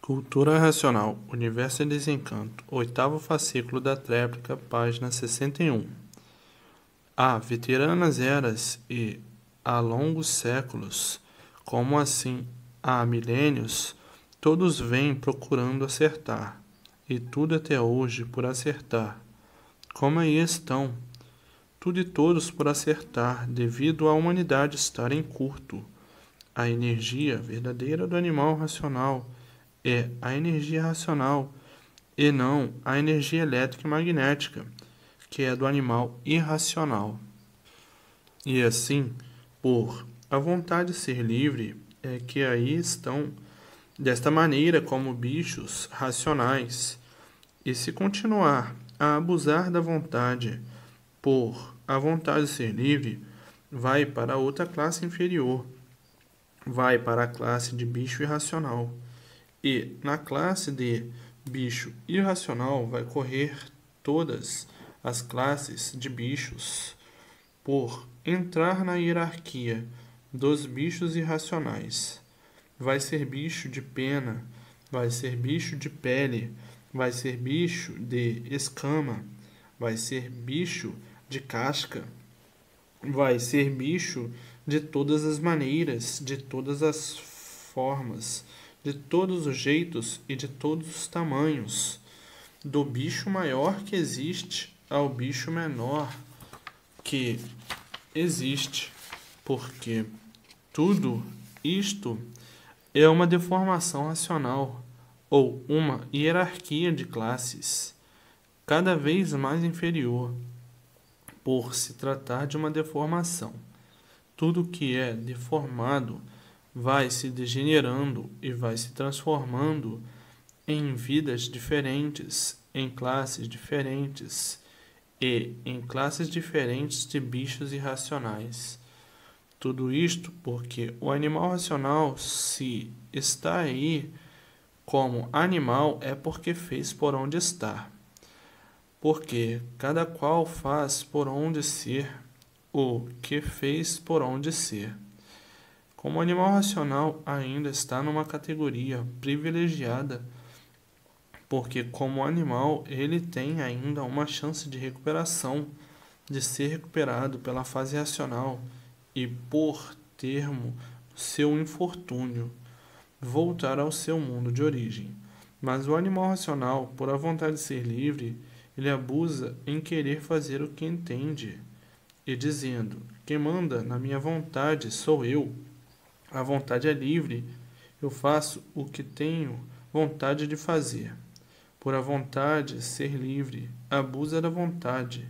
Cultura Racional, Universo em Desencanto, oitavo fascículo da tréplica, página 61. Há veteranas eras e há longos séculos, como assim há milênios, todos vêm procurando acertar, e tudo até hoje por acertar. Como aí estão, tudo e todos por acertar, devido à humanidade estar em curto. A energia verdadeira do animal racional é a energia racional e não a energia elétrica e magnética, que é do animal irracional. E assim, por a vontade de ser livre, é que aí estão, desta maneira, como bichos racionais. E se continuar a abusar da vontade, por a vontade de ser livre, vai para outra classe inferior, vai para a classe de bicho irracional. E na classe de bicho irracional vai correr todas as classes de bichos por entrar na hierarquia dos bichos irracionais. Vai ser bicho de pena, vai ser bicho de pele, vai ser bicho de escama, vai ser bicho de casca, vai ser bicho de todas as maneiras, de todas as formas, de todos os jeitos e de todos os tamanhos, do bicho maior que existe ao bicho menor que existe, porque tudo isto é uma deformação racional ou uma hierarquia de classes, cada vez mais inferior, por se tratar de uma deformação. Tudo que é deformado vai se degenerando e vai se transformando em vidas diferentes, em classes diferentes e em classes diferentes de bichos irracionais. Tudo isto porque o animal racional, se está aí como animal, é porque fez por onde estar. Porque cada qual faz por onde ser o que fez por onde ser. Como o animal racional ainda está numa categoria privilegiada, porque como animal ele tem ainda uma chance de recuperação, de ser recuperado pela fase racional e por termo seu infortúnio, voltar ao seu mundo de origem. Mas o animal racional, por a vontade de ser livre, ele abusa em querer fazer o que entende, e dizendo: quem manda na minha vontade sou eu. A vontade é livre, eu faço o que tenho vontade de fazer. Por a vontade ser livre, abusa da vontade.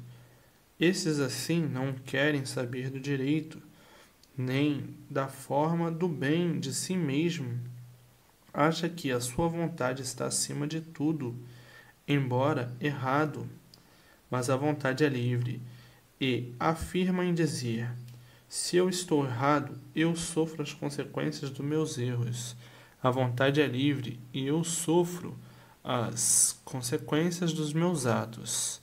Esses assim não querem saber do direito, nem da forma do bem de si mesmo. Acha que a sua vontade está acima de tudo, embora errado, mas a vontade é livre e afirma em dizer: se eu estou errado, eu sofro as consequências dos meus erros. A vontade é livre e eu sofro as consequências dos meus atos.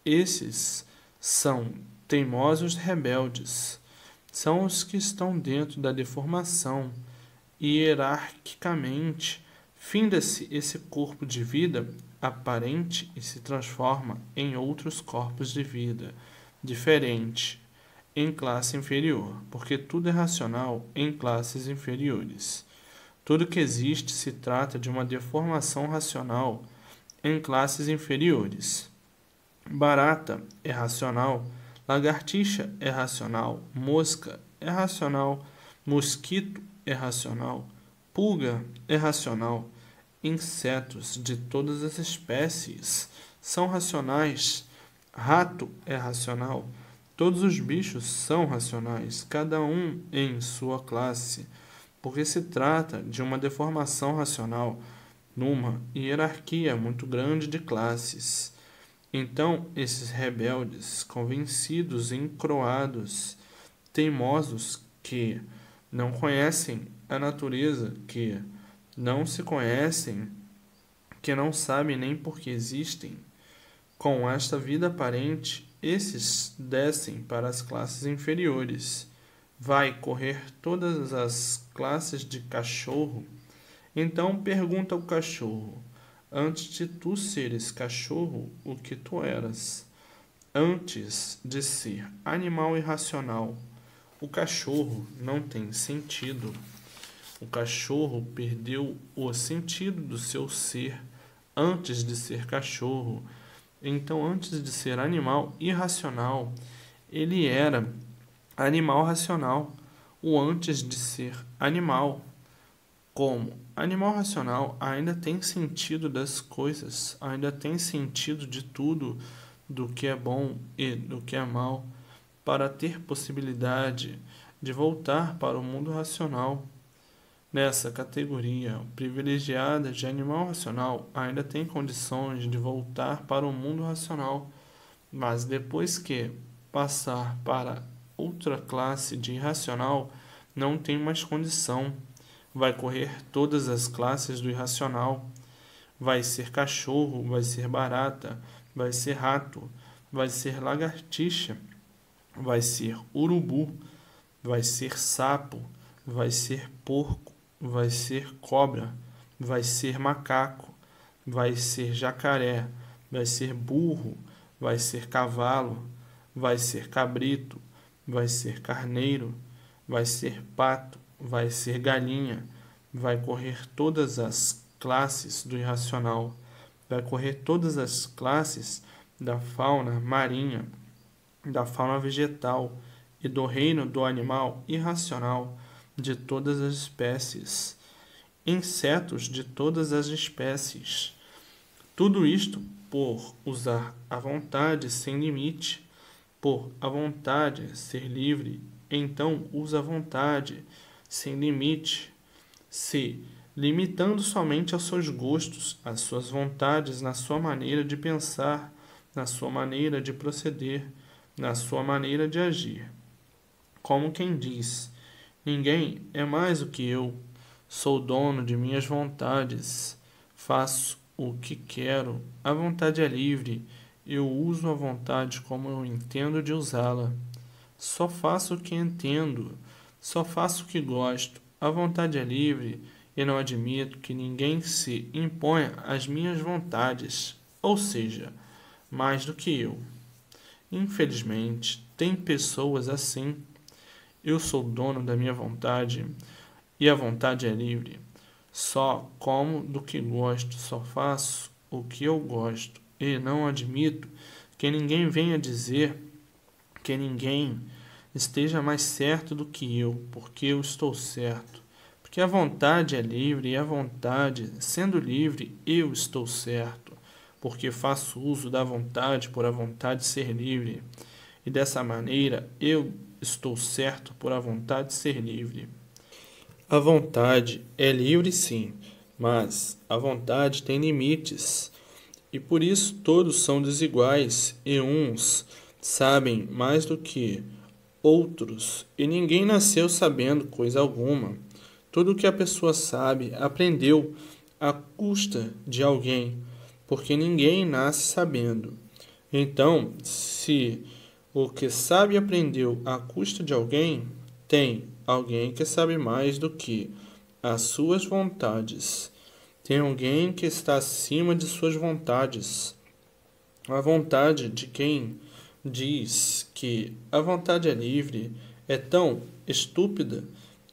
Esses são teimosos rebeldes. São os que estão dentro da deformação. Hierarquicamente, finda-se esse corpo de vida aparente e se transforma em outros corpos de vida diferente em classe inferior, porque tudo é racional em classes inferiores. Tudo que existe se trata de uma deformação racional em classes inferiores. Barata é racional, lagartixa é racional, mosca é racional, mosquito é racional, pulga é racional, insetos de todas as espécies são racionais, rato é racional, todos os bichos são racionais, cada um em sua classe, porque se trata de uma deformação racional numa hierarquia muito grande de classes. Então, esses rebeldes, convencidos, encroados, teimosos, que não conhecem a natureza, que não se conhecem, que não sabem nem por que existem, com esta vida aparente, esses descem para as classes inferiores. Vai correr todas as classes de cachorro Então pergunta ao cachorro: antes de tu seres cachorro, o que tu eras? Antes de ser animal irracional, o cachorro não tem sentido. O cachorro perdeu o sentido do seu ser antes de ser cachorro. Então, antes de ser animal irracional, ele era animal racional. O antes de ser animal, como animal racional, ainda tem sentido das coisas, ainda tem sentido de tudo, do que é bom e do que é mal, para ter possibilidade de voltar para o mundo racional. Nessa categoria privilegiada de animal racional, ainda tem condições de voltar para o mundo racional, mas depois que passar para outra classe de irracional, não tem mais condição. Vai correr todas as classes do irracional. Vai ser cachorro, vai ser barata, vai ser rato, vai ser lagartixa, vai ser urubu, vai ser sapo, vai ser porco, vai ser cobra, vai ser macaco, vai ser jacaré, vai ser burro, vai ser cavalo, vai ser cabrito, vai ser carneiro, vai ser pato, vai ser galinha, vai correr todas as classes do irracional, vai correr todas as classes da fauna marinha, da fauna vegetal e do reino do animal irracional de todas as espécies, insetos de todas as espécies. Tudo isto por usar a vontade sem limite, por a vontade ser livre. Então usa a vontade sem limite, se limitando somente aos seus gostos, às suas vontades, na sua maneira de pensar, na sua maneira de proceder, na sua maneira de agir. Como quem diz: ninguém é mais do que eu, sou dono de minhas vontades, faço o que quero, a vontade é livre, eu uso a vontade como eu entendo de usá-la. Só faço o que entendo, só faço o que gosto, a vontade é livre e não admito que ninguém se imponha às minhas vontades, ou seja, mais do que eu. Infelizmente, tem pessoas assim. Eu sou dono da minha vontade e a vontade é livre. Só como do que gosto, só faço o que eu gosto e não admito que ninguém venha dizer que ninguém esteja mais certo do que eu, porque eu estou certo. Porque a vontade é livre e a vontade, sendo livre, eu estou certo, porque faço uso da vontade por a vontade ser livre. E dessa maneira eu estou certo por a vontade ser livre. A vontade é livre sim, mas a vontade tem limites. E por isso todos são desiguais e uns sabem mais do que outros, e ninguém nasceu sabendo coisa alguma. Tudo o que a pessoa sabe aprendeu à custa de alguém, porque ninguém nasce sabendo. Então, se o que sabe aprendeu à custa de alguém, tem alguém que sabe mais do que as suas vontades. Tem alguém que está acima de suas vontades. A vontade de quem diz que a vontade é livre é tão estúpida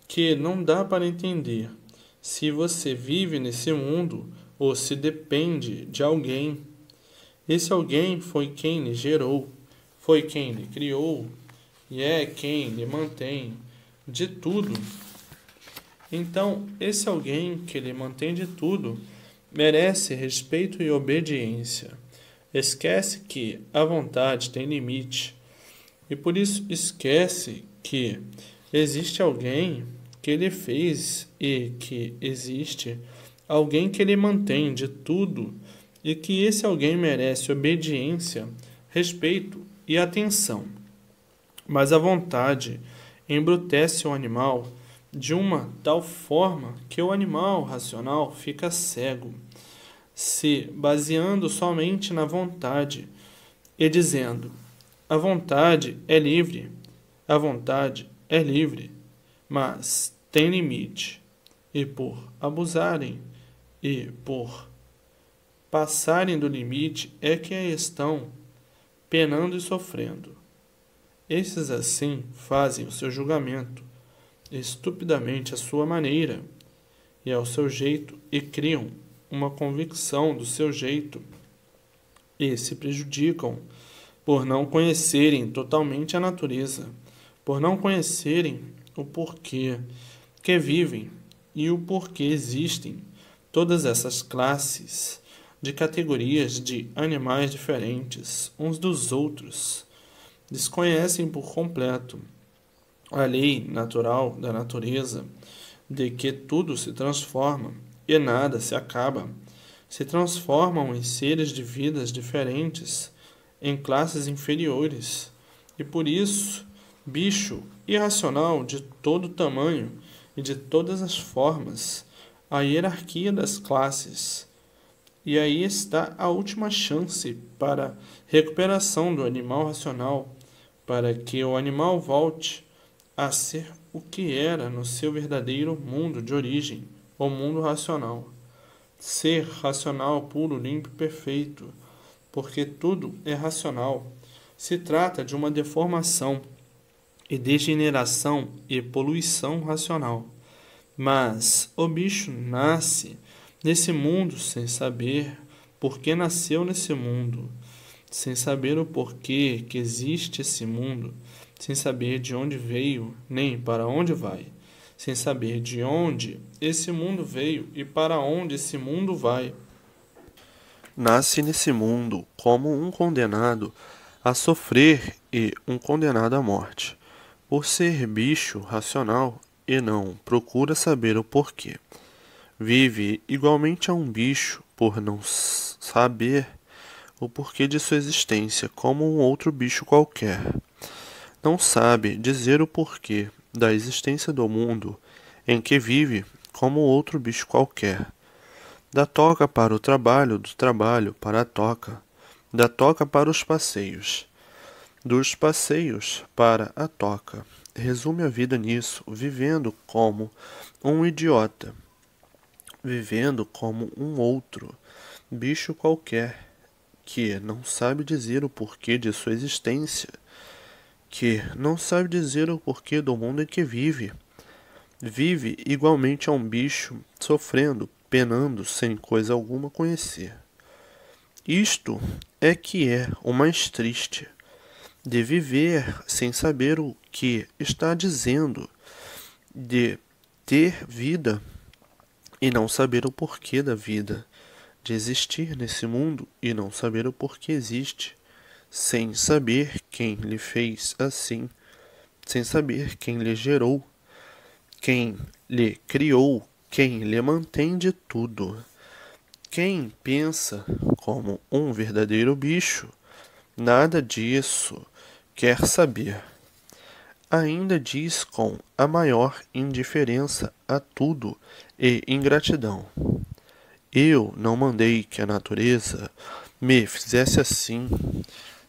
que não dá para entender se você vive nesse mundo ou se depende de alguém. Esse alguém foi quem lhe gerou, foi quem lhe criou e é quem lhe mantém de tudo. Então, esse alguém que lhe mantém de tudo merece respeito e obediência. Esquece que a vontade tem limite e por isso esquece que existe alguém que lhe fez e que existe alguém que lhe mantém de tudo e que esse alguém merece obediência, respeito e atenção. Mas a vontade embrutece o animal de uma tal forma que o animal racional fica cego, se baseando somente na vontade e dizendo: a vontade é livre, a vontade é livre, mas tem limite. e por abusarem e por passarem do limite é que estão penando e sofrendo. Esses assim fazem o seu julgamento estupidamente à sua maneira e ao seu jeito e criam uma convicção do seu jeito e se prejudicam por não conhecerem totalmente a natureza, por não conhecerem o porquê que vivem e o porquê existem todas essas classes de categorias de animais diferentes uns dos outros. Desconhecem por completo a lei natural da natureza, de que tudo se transforma e nada se acaba. Se transformam em seres de vidas diferentes, em classes inferiores, e por isso, bicho irracional de todo tamanho e de todas as formas, a hierarquia das classes. E aí está a última chance para recuperação do animal racional, para que o animal volte a ser o que era no seu verdadeiro mundo de origem, o mundo racional. Ser racional, puro, limpo e perfeito, porque tudo é racional. Se trata de uma deformação e degeneração e poluição racional. Mas o bicho nasce nesse mundo sem saber por que nasceu nesse mundo, sem saber o porquê que existe esse mundo, sem saber de onde veio nem para onde vai, sem saber de onde esse mundo veio e para onde esse mundo vai. Nasce nesse mundo como um condenado a sofrer e um condenado à morte, por ser bicho racional e não procura saber o porquê. Vive igualmente a um bicho por não saber o porquê de sua existência, como um outro bicho qualquer. Não sabe dizer o porquê da existência do mundo em que vive, como outro bicho qualquer. Da toca para o trabalho, do trabalho para a toca, da toca para os passeios, dos passeios para a toca. Resume a vida nisso, vivendo como um idiota, vivendo como um outro bicho qualquer, que não sabe dizer o porquê de sua existência, que não sabe dizer o porquê do mundo em que vive. Vive igualmente a um bicho, sofrendo, penando, sem coisa alguma conhecer. Isto é que é o mais triste, de viver sem saber o que está dizendo, de ter vida e não saber o porquê da vida, de existir nesse mundo e não saber o porquê existe, sem saber quem lhe fez assim, sem saber quem lhe gerou, quem lhe criou, quem lhe mantém de tudo. Quem pensa como um verdadeiro bicho, nada disso quer saber. Ainda diz com a maior indiferença a tudo e ingratidão: eu não mandei que a natureza me fizesse assim.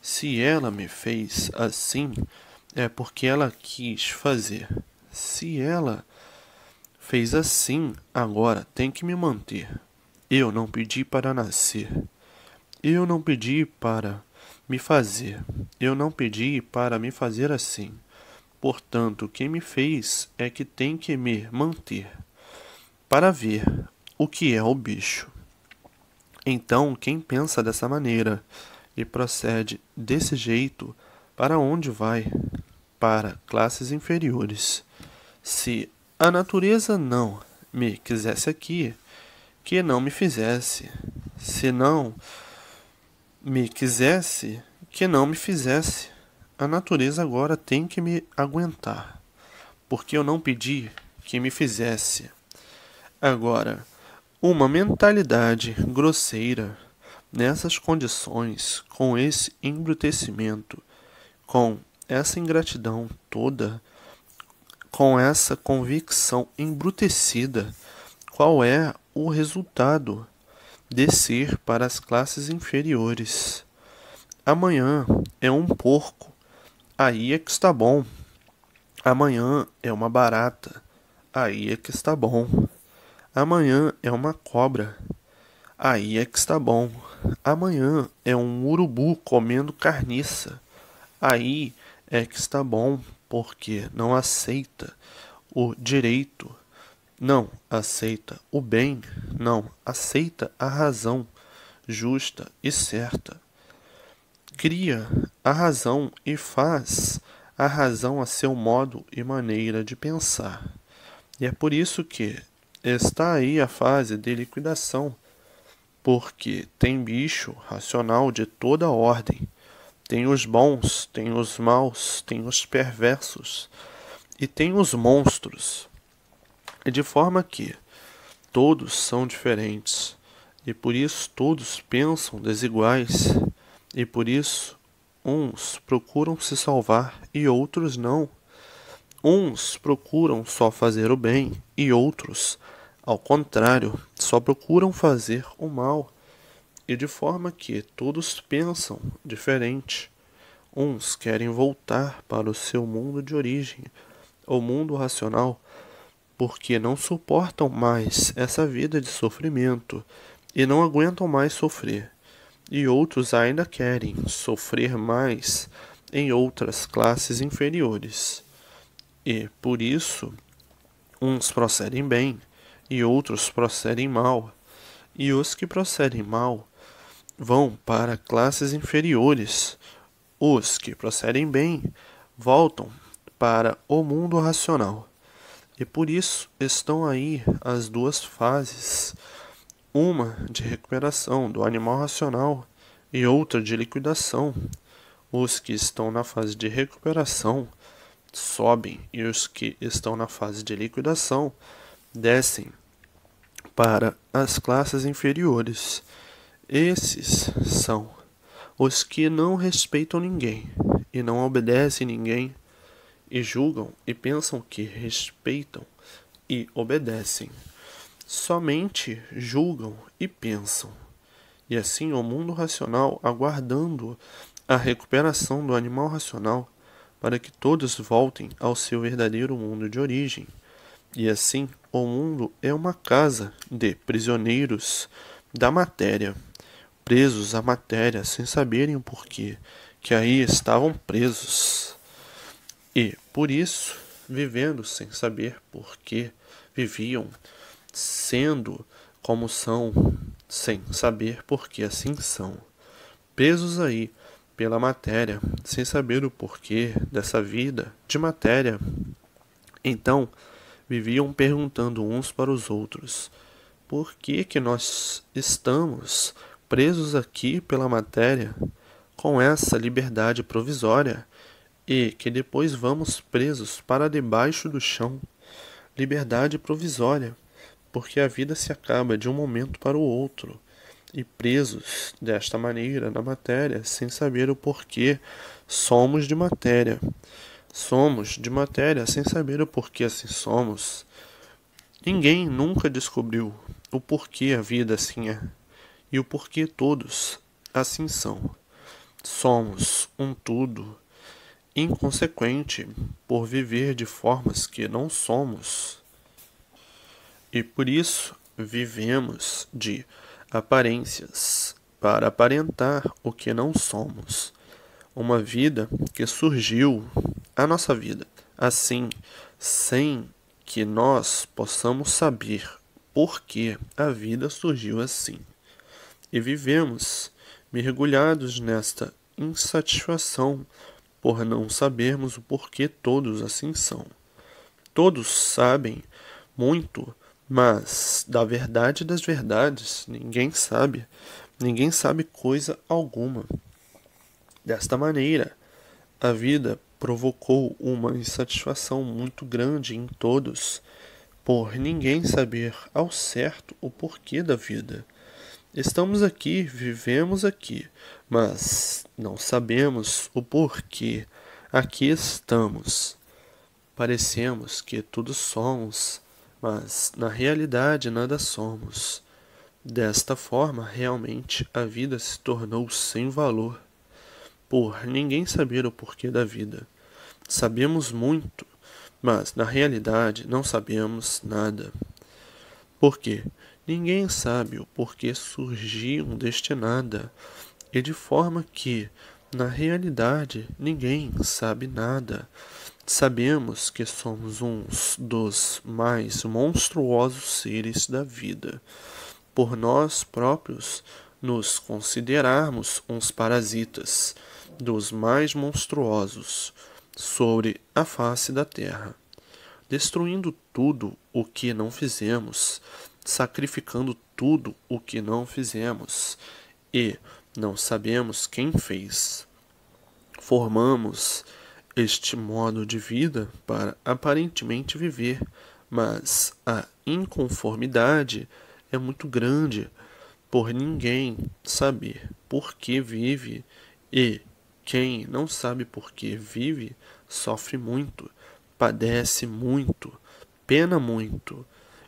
Se ela me fez assim, é porque ela quis fazer. Se ela fez assim, agora tem que me manter. Eu não pedi para nascer. Eu não pedi para me fazer. Eu não pedi para me fazer assim. Portanto, quem me fez é que tem que me manter, para ver o que é o bicho. Então, quem pensa dessa maneira e procede desse jeito, para onde vai? Para classes inferiores. Se a natureza não me quisesse aqui, que não me fizesse. Se não me quisesse, que não me fizesse. A natureza agora tem que me aguentar, porque eu não pedi que me fizesse. Agora, uma mentalidade grosseira, nessas condições, com esse embrutecimento, com essa ingratidão toda, com essa convicção embrutecida, qual é o resultado? Descer para as classes inferiores. Amanhã é um porco, aí é que está bom. Amanhã é uma barata, aí é que está bom. Amanhã é uma cobra. Aí é que está bom. Amanhã é um urubu comendo carniça. Aí é que está bom, porque não aceita o direito, não aceita o bem, não aceita a razão justa e certa. Cria a razão e faz a razão a seu modo e maneira de pensar. E é por isso que está aí a fase de liquidação, porque tem bicho racional de toda ordem. Tem os bons, tem os maus, tem os perversos e tem os monstros. E de forma que todos são diferentes e por isso todos pensam desiguais e por isso uns procuram se salvar e outros não. Uns procuram só fazer o bem e outros, ao contrário, só procuram fazer o mal. E de forma que todos pensam diferente. Uns querem voltar para o seu mundo de origem, o mundo racional, porque não suportam mais essa vida de sofrimento e não aguentam mais sofrer. E outros ainda querem sofrer mais em outras classes inferiores. E, por isso, uns procedem bem e outros procedem mal. E os que procedem mal vão para classes inferiores. Os que procedem bem voltam para o mundo racional. E por isso estão aí as duas fases, uma de recuperação do animal racional e outra de liquidação. Os que estão na fase de recuperação sobem e os que estão na fase de liquidação descem para as classes inferiores. Esses são os que não respeitam ninguém e não obedecem ninguém e julgam e pensam que respeitam e obedecem. Somente julgam e pensam. E assim o mundo racional aguardando a recuperação do animal racional para que todos voltem ao seu verdadeiro mundo de origem. E assim o mundo é uma casa de prisioneiros da matéria, presos à matéria sem saberem o porquê, que aí estavam presos. E, por isso, vivendo sem saber por que viviam, sendo como são, sem saber por que assim são. Presos aí pela matéria, sem saber o porquê dessa vida de matéria. Então, viviam perguntando uns para os outros: por que nós estamos presos aqui pela matéria, com essa liberdade provisória? E que depois vamos presos para debaixo do chão. Liberdade provisória, porque a vida se acaba de um momento para o outro, e presos desta maneira na matéria, sem saber o porquê, somos de matéria. Somos de matéria sem saber o porquê assim somos. Ninguém nunca descobriu o porquê a vida assim é, e o porquê todos assim são. Somos um tudo inconsequente por viver de formas que não somos. E por isso vivemos de aparências para aparentar o que não somos. Uma vida que surgiu, a nossa vida, assim, sem que nós possamos saber por que a vida surgiu assim. E vivemos mergulhados nesta insatisfação por não sabermos o porquê todos assim são. Todos sabem muito, mas da verdade das verdades ninguém sabe coisa alguma. Desta maneira, a vida provocou uma insatisfação muito grande em todos, por ninguém saber ao certo o porquê da vida. Estamos aqui, vivemos aqui, mas não sabemos o porquê aqui estamos. Parecemos que tudo somos, mas na realidade nada somos. Desta forma, realmente, a vida se tornou sem valor, por ninguém saber o porquê da vida. Sabemos muito, mas na realidade não sabemos nada. Porque ninguém sabe o porquê surgiam deste nada, e de forma que, na realidade, ninguém sabe nada. Sabemos que somos uns dos mais monstruosos seres da vida, por nós próprios nos considerarmos uns parasitas dos mais monstruosos sobre a face da terra, destruindo tudo o que não fizemos, sacrificando tudo o que não fizemos, e não sabemos quem fez. Formamos este modo de vida para aparentemente viver, mas a inconformidade é muito grande por ninguém saber por que vive, e quem não sabe por que vive sofre muito, padece muito, pena muito,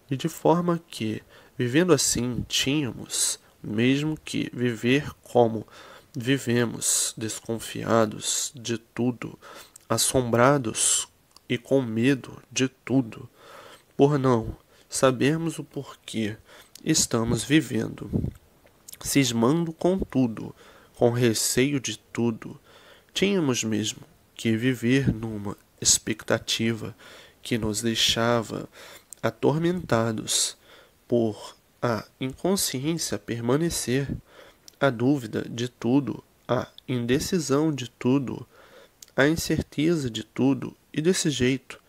e de forma que, vivendo assim, tínhamos mesmo que viver como vivemos, desconfiados de tudo, assombrados e com medo de tudo, por não sabermos o porquê estamos vivendo, cismando com tudo, com receio de tudo. Tínhamos mesmo que viver numa expectativa que nos deixava atormentados por a inconsciência permanecer, a dúvida de tudo, a indecisão de tudo, a incerteza de tudo, e desse jeito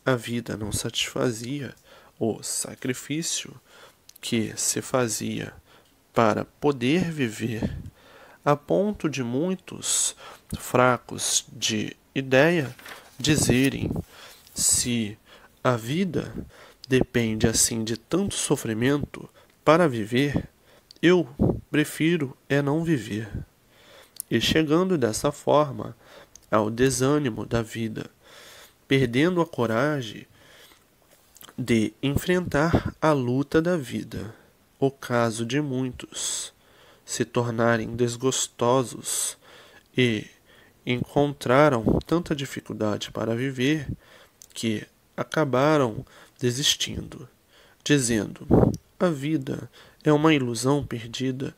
a vida não satisfazia o sacrifício que se fazia para poder viver, a ponto de muitos fracos de ideia dizerem: se a vida depende assim de tanto sofrimento para viver, eu prefiro é não viver. E chegando dessa forma ao desânimo da vida, perdendo a coragem de enfrentar a luta da vida, o caso de muitos se tornarem desgostosos e encontraram tanta dificuldade para viver que acabaram desistindo, dizendo: a vida é uma ilusão perdida,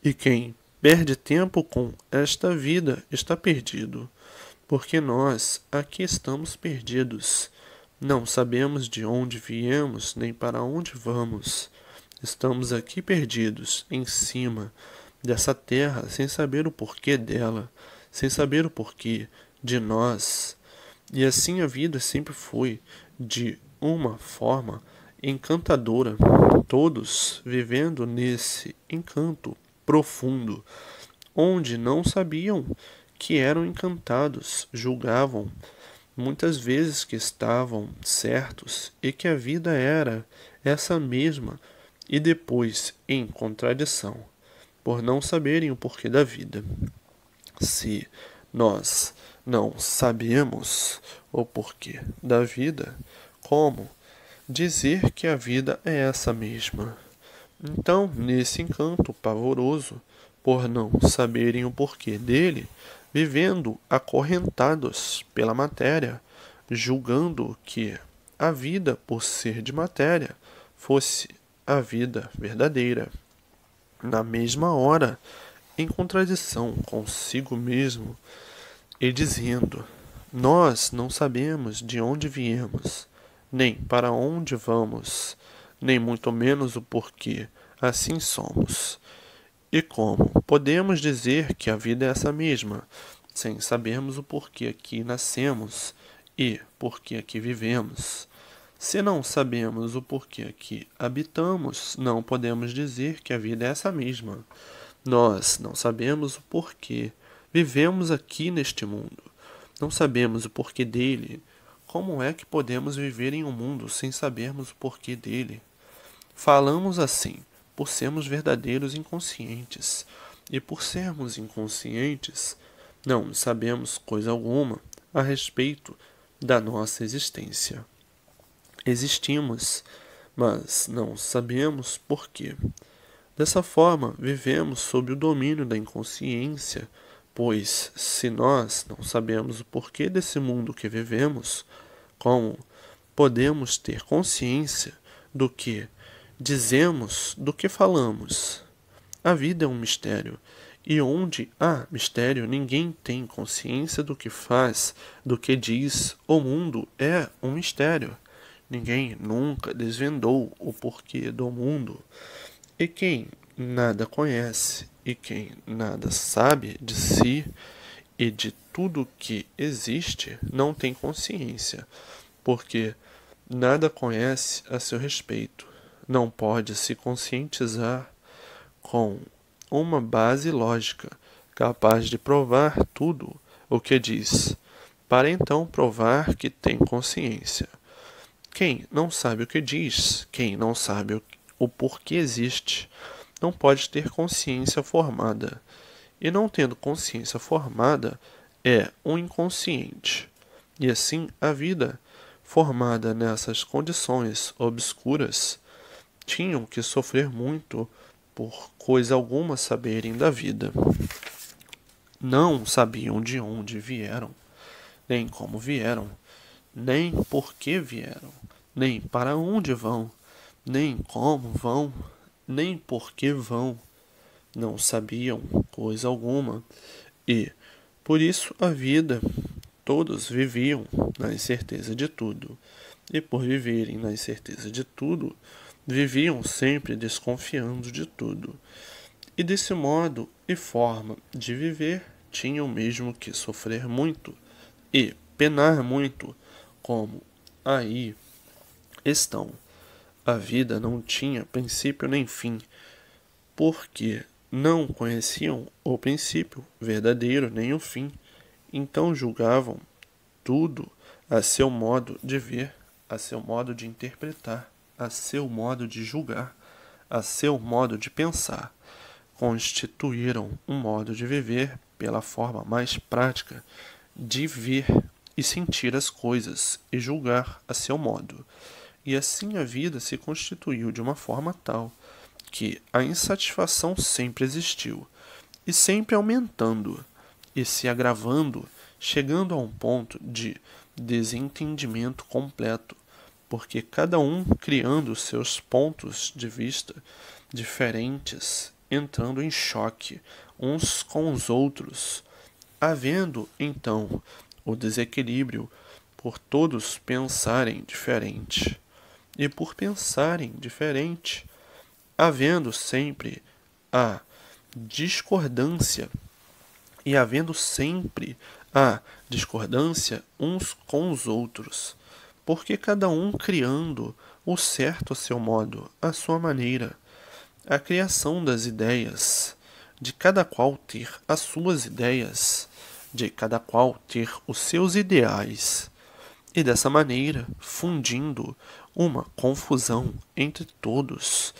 e quem perde tempo com esta vida está perdido, porque nós aqui estamos perdidos. Não sabemos de onde viemos nem para onde vamos. Estamos aqui perdidos, em cima dessa terra, sem saber o porquê dela, sem saber o porquê de nós. E assim a vida sempre foi, de uma forma encantadora, todos vivendo nesse encanto profundo, onde não sabiam que eram encantados, julgavam muitas vezes que estavam certos e que a vida era essa mesma, e depois em contradição, por não saberem o porquê da vida. Se nós não sabemos o porquê da vida, como dizer que a vida é essa mesma? Então, nesse encanto pavoroso, por não saberem o porquê dele, vivendo acorrentados pela matéria, julgando que a vida, por ser de matéria, fosse a vida verdadeira. Na mesma hora, em contradição consigo mesmo, e dizendo: nós não sabemos de onde viemos, nem para onde vamos, nem muito menos o porquê assim somos. E como podemos dizer que a vida é essa mesma, sem sabermos o porquê aqui nascemos e porquê aqui vivemos? Se não sabemos o porquê aqui habitamos, não podemos dizer que a vida é essa mesma. Nós não sabemos o porquê vivemos aqui neste mundo. Não sabemos o porquê dele. Como é que podemos viver em um mundo sem sabermos o porquê dele? Falamos assim por sermos verdadeiros inconscientes, e por sermos inconscientes, não sabemos coisa alguma a respeito da nossa existência. Existimos, mas não sabemos por quê. Dessa forma, vivemos sob o domínio da inconsciência, pois se nós não sabemos o porquê desse mundo que vivemos, como podemos ter consciência do que dizemos do que falamos. A vida é um mistério, e onde há mistério, ninguém tem consciência do que faz, do que diz. O mundo é um mistério. Ninguém nunca desvendou o porquê do mundo. E quem nada conhece, e quem nada sabe de si e de tudo que existe, não tem consciência, porque nada conhece a seu respeito. Não pode se conscientizar com uma base lógica, capaz de provar tudo o que diz, para então provar que tem consciência. Quem não sabe o que diz, quem não sabe o porquê existe, não pode ter consciência formada. E não tendo consciência formada, é um inconsciente. E assim a vida, formada nessas condições obscuras, tinham que sofrer muito por coisa alguma saberem da vida. Não sabiam de onde vieram, nem como vieram, nem por que vieram, nem para onde vão, nem como vão, nem por que vão. Não sabiam coisa alguma, e, por isso, a vida, todos viviam na incerteza de tudo, e por viverem na incerteza de tudo, viviam sempre desconfiando de tudo. E desse modo e forma de viver, tinham mesmo que sofrer muito e penar muito, como aí estão. A vida não tinha princípio nem fim, porque não conheciam o princípio verdadeiro nem o fim, então julgavam tudo a seu modo de ver, a seu modo de interpretar, a seu modo de julgar, a seu modo de pensar. Constituíram um modo de viver pela forma mais prática de ver e sentir as coisas e julgar a seu modo. E assim a vida se constituiu de uma forma tal que a insatisfação sempre existiu, e sempre aumentando e se agravando, chegando a um ponto de desentendimento completo, porque cada um criando seus pontos de vista diferentes, entrando em choque uns com os outros, havendo então o desequilíbrio por todos pensarem diferente, e por pensarem diferente, havendo sempre a discordância, e havendo sempre a discordância uns com os outros, porque cada um criando o certo a seu modo, à sua maneira, a criação das ideias, de cada qual ter as suas ideias, de cada qual ter os seus ideais, e dessa maneira fundindo uma confusão entre todos,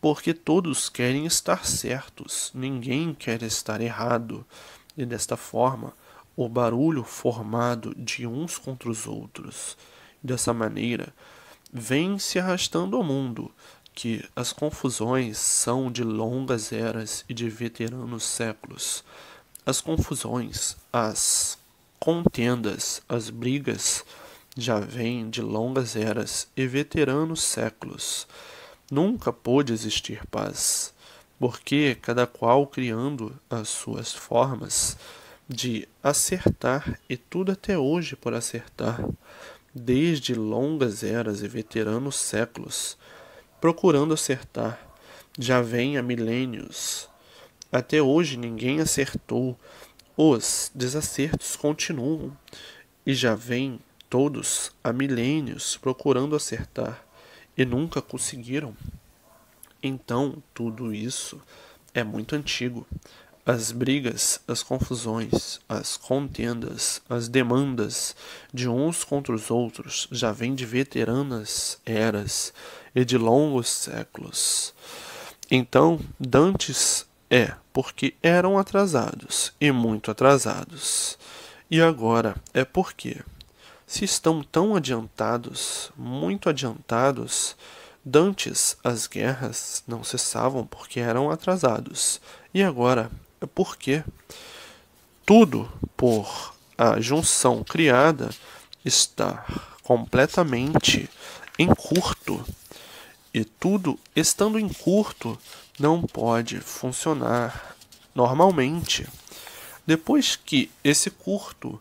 porque todos querem estar certos, ninguém quer estar errado, e desta forma o barulho formado de uns contra os outros. Dessa maneira vem se arrastando o mundo, que as confusões são de longas eras e de veteranos séculos. As confusões, as contendas, as brigas já vêm de longas eras e veteranos séculos. Nunca pôde existir paz, porque cada qual criando as suas formas de acertar, e tudo até hoje por acertar, desde longas eras e veteranos séculos, procurando acertar, já vem há milênios. Até hoje ninguém acertou, os desacertos continuam, e já vêm todos há milênios procurando acertar, e nunca conseguiram. Então, tudo isso é muito antigo. As brigas, as confusões, as contendas, as demandas de uns contra os outros já vêm de veteranas eras e de longos séculos. Então, dantes porque eram atrasados, e muito atrasados. E agora é porque, se estão tão adiantados, muito adiantados, dantes as guerras não cessavam porque eram atrasados. E agora é porque tudo por a junção criada está completamente em curto, e tudo, estando em curto, não pode funcionar normalmente. Depois que esse curto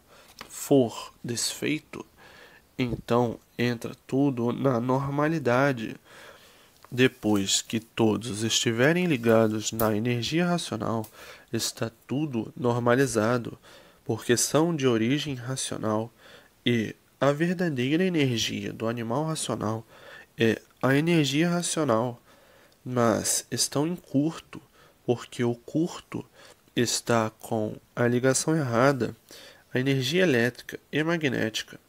for desfeito, então entra tudo na normalidade. Depois que todos estiverem ligados na energia racional, está tudo normalizado, porque são de origem racional, e a verdadeira energia do animal racional é a energia racional, mas estão em curto, porque o curto está com a ligação errada, a energia elétrica e magnética,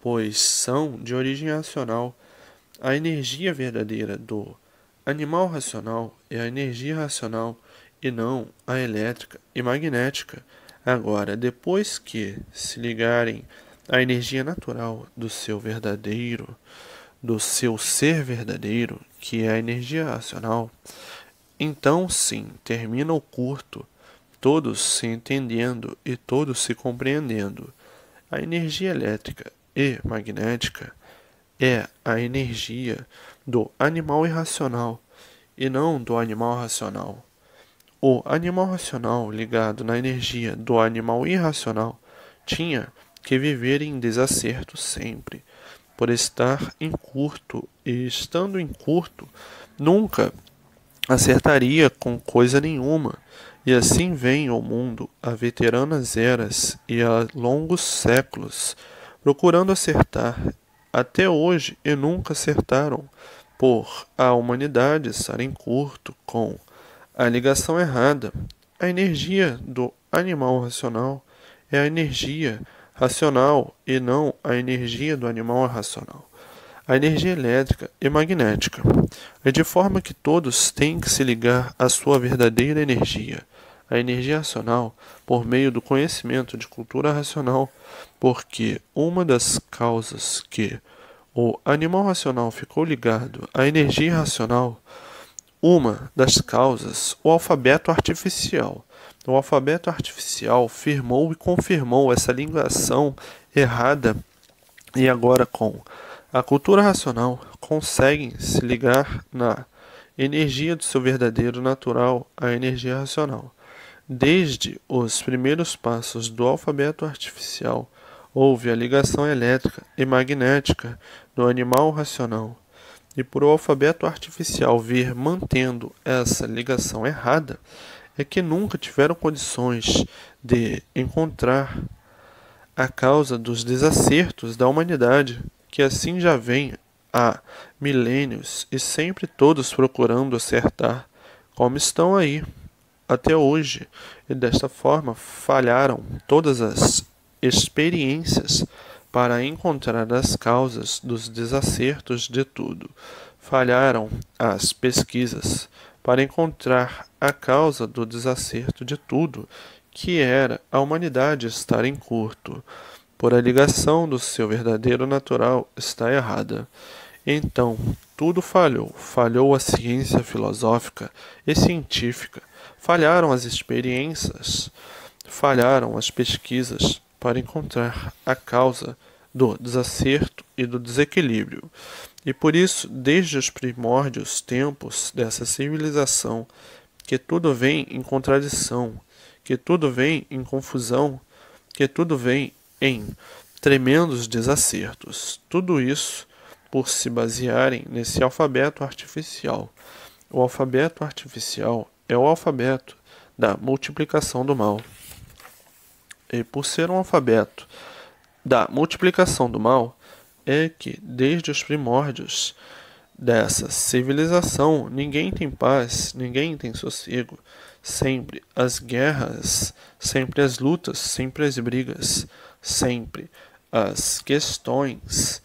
pois são de origem racional. A energia verdadeira do animal racional é a energia racional e não a elétrica e magnética. Agora, depois que se ligarem à energia natural do seu ser verdadeiro, que é a energia racional, então sim, termina o curto, todos se entendendo e todos se compreendendo. A energia elétrica e magnética é a energia do animal irracional e não do animal racional. O animal racional ligado na energia do animal irracional tinha que viver em desacerto sempre, por estar em curto, e estando em curto, nunca acertaria com coisa nenhuma. E assim vem ao mundo a veteranas eras e há longos séculos, procurando acertar até hoje e nunca acertaram, por a humanidade estar em curto com a ligação errada. A energia do animal racional é a energia racional e não a energia do animal irracional. A energia elétrica e magnética é de forma que todos têm que se ligar à sua verdadeira energia, a energia racional, por meio do conhecimento de cultura racional, porque uma das causas que o animal racional ficou ligado à energia racional, uma das causas, o alfabeto artificial. O alfabeto artificial firmou e confirmou essa ligação errada, e agora com a cultura racional conseguem se ligar na energia do seu verdadeiro natural, a energia racional. Desde os primeiros passos do alfabeto artificial, houve a ligação elétrica e magnética do animal racional. E por o alfabeto artificial vir mantendo essa ligação errada, é que nunca tiveram condições de encontrar a causa dos desacertos da humanidade, que assim já vem há milênios e sempre todos procurando acertar, como estão aí até hoje, e desta forma falharam todas as experiências para encontrar as causas dos desacertos de tudo. Falharam as pesquisas para encontrar a causa do desacerto de tudo, que era a humanidade estar em curto, por a ligação do seu verdadeiro natural está errada. Então, tudo falhou. Falhou a ciência filosófica e científica. Falharam as experiências. Falharam as pesquisas para encontrar a causa do desacerto e do desequilíbrio. E por isso, desde os primórdios tempos dessa civilização, que tudo vem em contradição, que tudo vem em confusão, que tudo vem em tremendos desacertos. Tudo isso por se basearem nesse alfabeto artificial. O alfabeto artificial é o alfabeto da multiplicação do mal. E por ser um alfabeto da multiplicação do mal, é que desde os primórdios dessa civilização ninguém tem paz, ninguém tem sossego. Sempre as guerras, sempre as lutas, sempre as brigas, sempre as questões,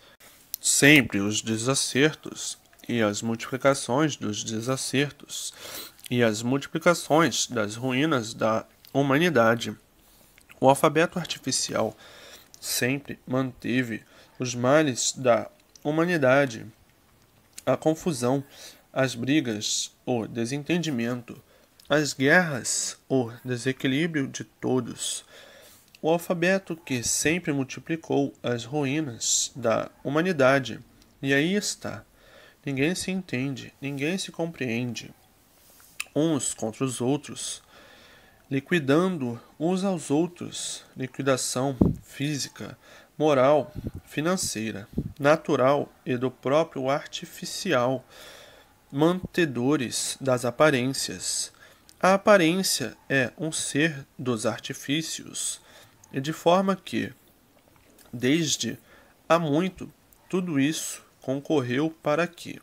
sempre os desacertos e as multiplicações dos desacertos e as multiplicações das ruínas da humanidade. O alfabeto artificial sempre manteve os males da humanidade, a confusão, as brigas, o desentendimento, as guerras, o desequilíbrio de todos. O alfabeto que sempre multiplicou as ruínas da humanidade. E aí está. ninguém se entende, ninguém se compreende, uns contra os outros, liquidando uns aos outros, liquidação física, moral, financeira, natural e do próprio artificial, mantedores das aparências. A aparência é um ser dos artifícios, e de forma que, desde há muito, tudo isso concorreu para que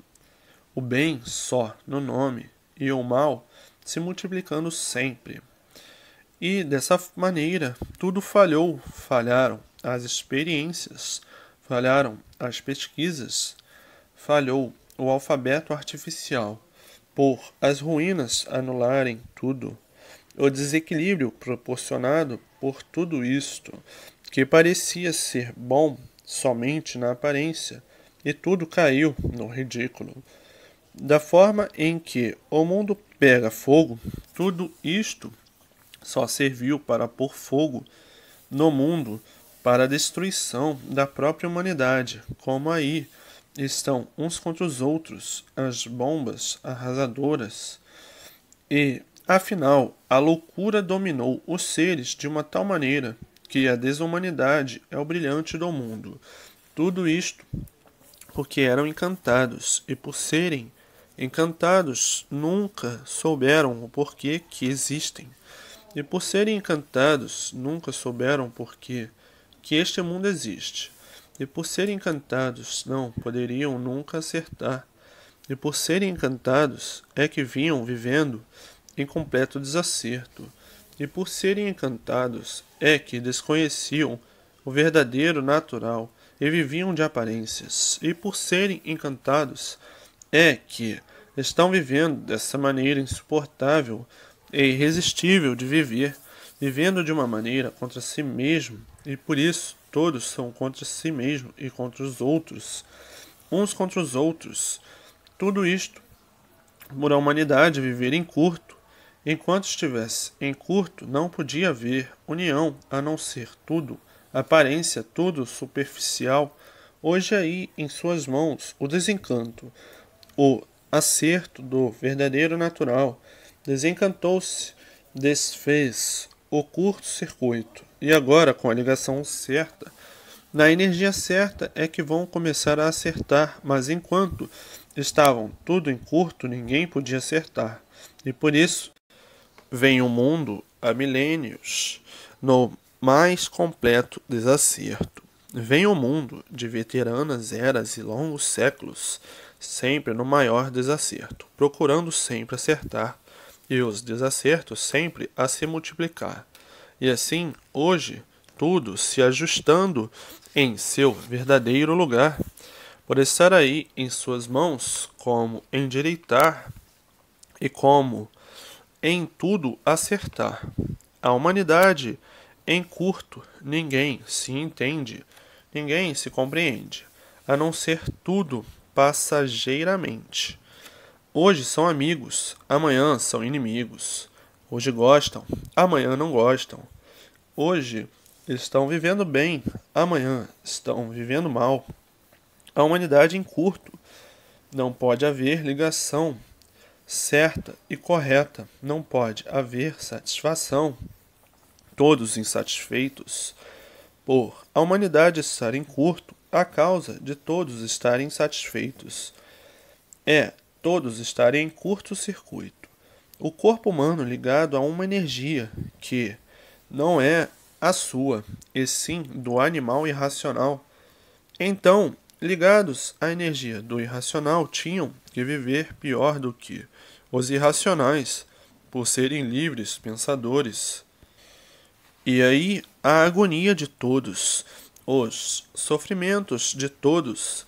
o bem só no nome e o mal se multiplicando sempre. E dessa maneira tudo falhou, falharam as experiências, falharam as pesquisas, falhou o alfabeto artificial, por as ruínas anularem tudo, o desequilíbrio proporcionado por tudo isto, que parecia ser bom somente na aparência, e tudo caiu no ridículo. Da forma em que o mundo pega fogo, tudo isto só serviu para pôr fogo no mundo, para a destruição da própria humanidade, como aí estão uns contra os outros as bombas arrasadoras. E, afinal, a loucura dominou os seres de uma tal maneira que a desumanidade é o brilhante do mundo. Tudo isto porque eram encantados, e por serem encantados nunca souberam o porquê que existem. E por serem encantados nunca souberam o porquê que este mundo existe. E por serem encantados não poderiam nunca acertar. E por serem encantados é que vinham vivendo em completo desacerto. E por serem encantados é que desconheciam o verdadeiro natural e viviam de aparências. E por serem encantados é que estão vivendo dessa maneira insuportável e irresistível de viver, vivendo de uma maneira contra si mesmo, e por isso todos são contra si mesmo e contra os outros, uns contra os outros. Tudo isto por a humanidade viver em curto. Enquanto estivesse em curto, não podia haver união, a não ser tudo, aparência, tudo superficial. Hoje aí em suas mãos o desencanto, o acerto do verdadeiro natural. Desencantou-se, desfez o curto-circuito, e agora, com a ligação certa, na energia certa, é que vão começar a acertar, mas enquanto estavam tudo em curto, ninguém podia acertar. E por isso, vem o mundo há milênios no mais completo desacerto. Vem o mundo de veteranas eras e longos séculos, sempre no maior desacerto, procurando sempre acertar, e os desacertos sempre a se multiplicar. E assim, hoje, tudo se ajustando em seu verdadeiro lugar, por estar aí em suas mãos, como endireitar e como em tudo acertar. A humanidade, em curto, ninguém se entende, ninguém se compreende, a não ser tudo passageiramente. Hoje são amigos, amanhã são inimigos. Hoje gostam, amanhã não gostam. Hoje estão vivendo bem, amanhã estão vivendo mal. A humanidade em curto. Não pode haver ligação certa e correta. Não pode haver satisfação. Todos insatisfeitos. Por a humanidade estar em curto, a causa de todos estarem insatisfeitos é todos estarem em curto-circuito. O corpo humano ligado a uma energia que não é a sua, e sim do animal irracional. Então, ligados à energia do irracional, tinham que viver pior do que os irracionais, por serem livres pensadores. E aí a agonia de todos, os sofrimentos de todos,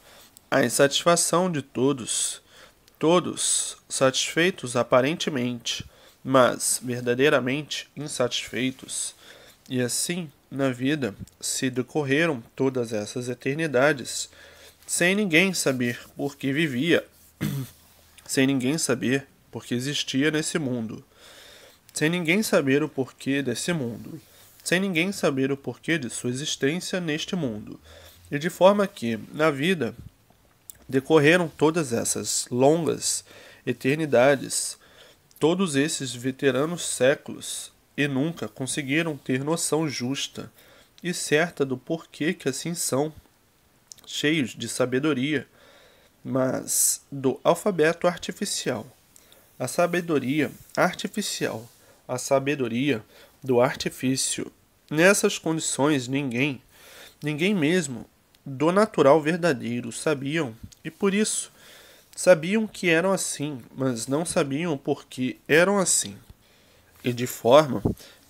a insatisfação de todos, todos satisfeitos aparentemente, mas verdadeiramente insatisfeitos. E assim, na vida, se decorreram todas essas eternidades, sem ninguém saber por que vivia, sem ninguém saber por que existia nesse mundo, sem ninguém saber o porquê desse mundo, sem ninguém saber o porquê de sua existência neste mundo, e de forma que, na vida, Decorreram todas essas longas eternidades, todos esses veteranos séculos, e nunca conseguiram ter noção justa e certa do porquê que assim são, cheios de sabedoria, mas do alfabeto artificial. A sabedoria artificial, a sabedoria do artifício. Nessas condições, ninguém mesmo do natural verdadeiro sabiam, e por isso sabiam que eram assim, mas não sabiam por que eram assim. E de forma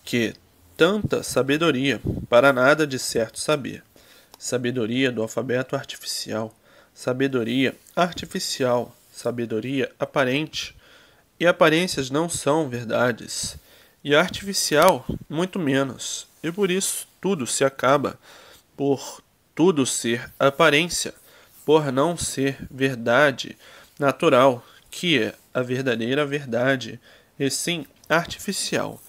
que tanta sabedoria para nada de certo saber. Sabedoria do alfabeto artificial, sabedoria artificial, sabedoria aparente. E aparências não são verdades, e artificial muito menos. E por isso tudo se acaba por tudo ser aparência, por não ser verdade natural, que é a verdadeira verdade, e sim artificial.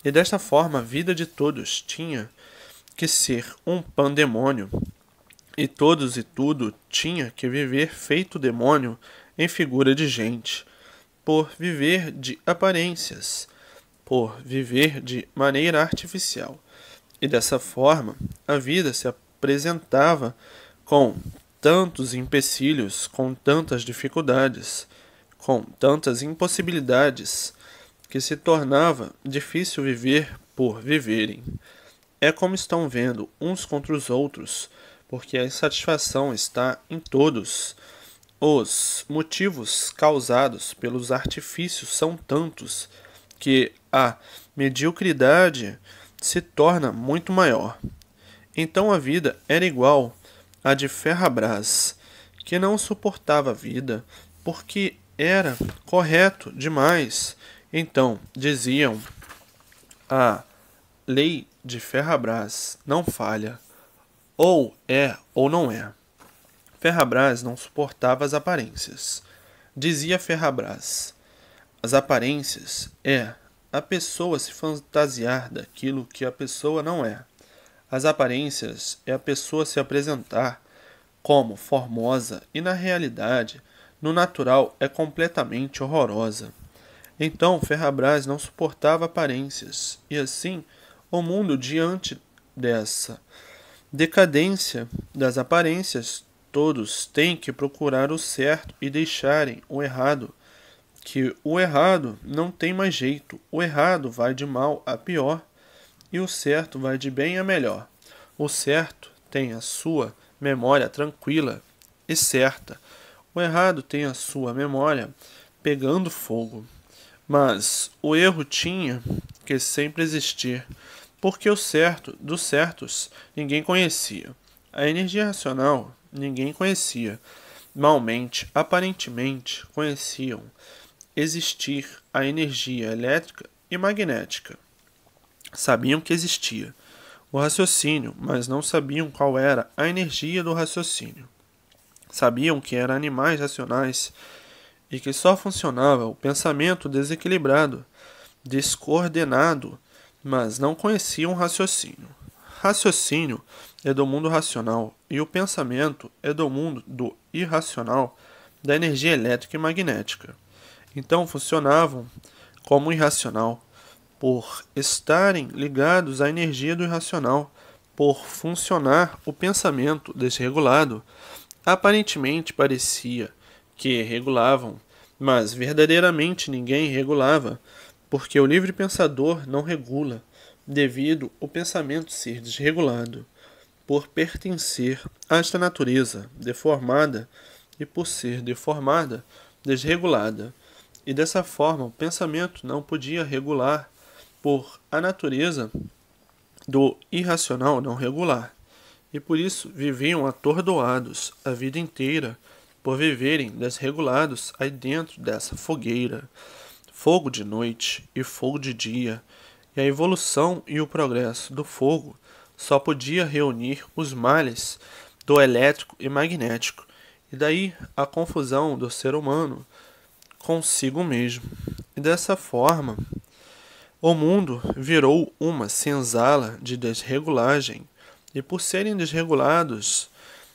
E desta forma a vida de todos tinha que ser um pandemônio, e todos e tudo tinha que viver feito demônio em figura de gente, por viver de aparências, por viver de maneira artificial. E dessa forma a vida se apresentava com tantos empecilhos, com tantas dificuldades, com tantas impossibilidades, que se tornava difícil viver por viverem. É como estão vendo uns contra os outros, porque a insatisfação está em todos. Os motivos causados pelos artifícios são tantos que a mediocridade se torna muito maior. Então a vida era igual à de Ferrabras, que não suportava a vida porque era correto demais. Então diziam: a lei de Ferrabras não falha, ou é ou não é. Ferrabras não suportava as aparências. Dizia Ferrabras: as aparências é a pessoa se fantasiar daquilo que a pessoa não é. As aparências é a pessoa se apresentar como formosa e na realidade, no natural, é completamente horrorosa. Então Ferrabras não suportava aparências, e assim o mundo, diante dessa decadência das aparências, todos têm que procurar o certo e deixarem o errado, que o errado não tem mais jeito, o errado vai de mal a pior, e o certo vai de bem a melhor. O certo tem a sua memória tranquila e certa, o errado tem a sua memória pegando fogo. Mas o erro tinha que sempre existir, porque o certo dos certos ninguém conhecia. A energia racional ninguém conhecia. Malmente, aparentemente, conheciam existir a energia elétrica e magnética. Sabiam que existia o raciocínio, mas não sabiam qual era a energia do raciocínio. Sabiam que eram animais racionais e que só funcionava o pensamento desequilibrado, descoordenado, mas não conheciam o raciocínio. Raciocínio é do mundo racional e o pensamento é do mundo do irracional, da energia elétrica e magnética. Então funcionavam como irracional, por estarem ligados à energia do irracional, por funcionar o pensamento desregulado. Aparentemente parecia que regulavam, mas verdadeiramente ninguém regulava, porque o livre pensador não regula, devido o pensamento ser desregulado, por pertencer a esta natureza deformada e por ser deformada, desregulada. E dessa forma o pensamento não podia regular, por a natureza do irracional não regular. E por isso viviam atordoados a vida inteira, por viverem desregulados aí dentro dessa fogueira, fogo de noite e fogo de dia, e a evolução e o progresso do fogo só podia reunir os males do elétrico e magnético, e daí a confusão do ser humano consigo mesmo. E dessa forma, o mundo virou uma senzala de desregulagem, e por serem desregulados,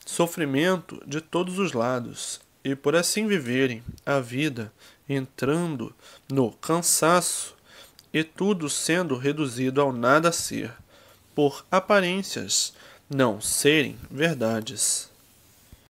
sofrimento de todos os lados, e por assim viverem a vida entrando no cansaço e tudo sendo reduzido ao nada ser, por aparências não serem verdades.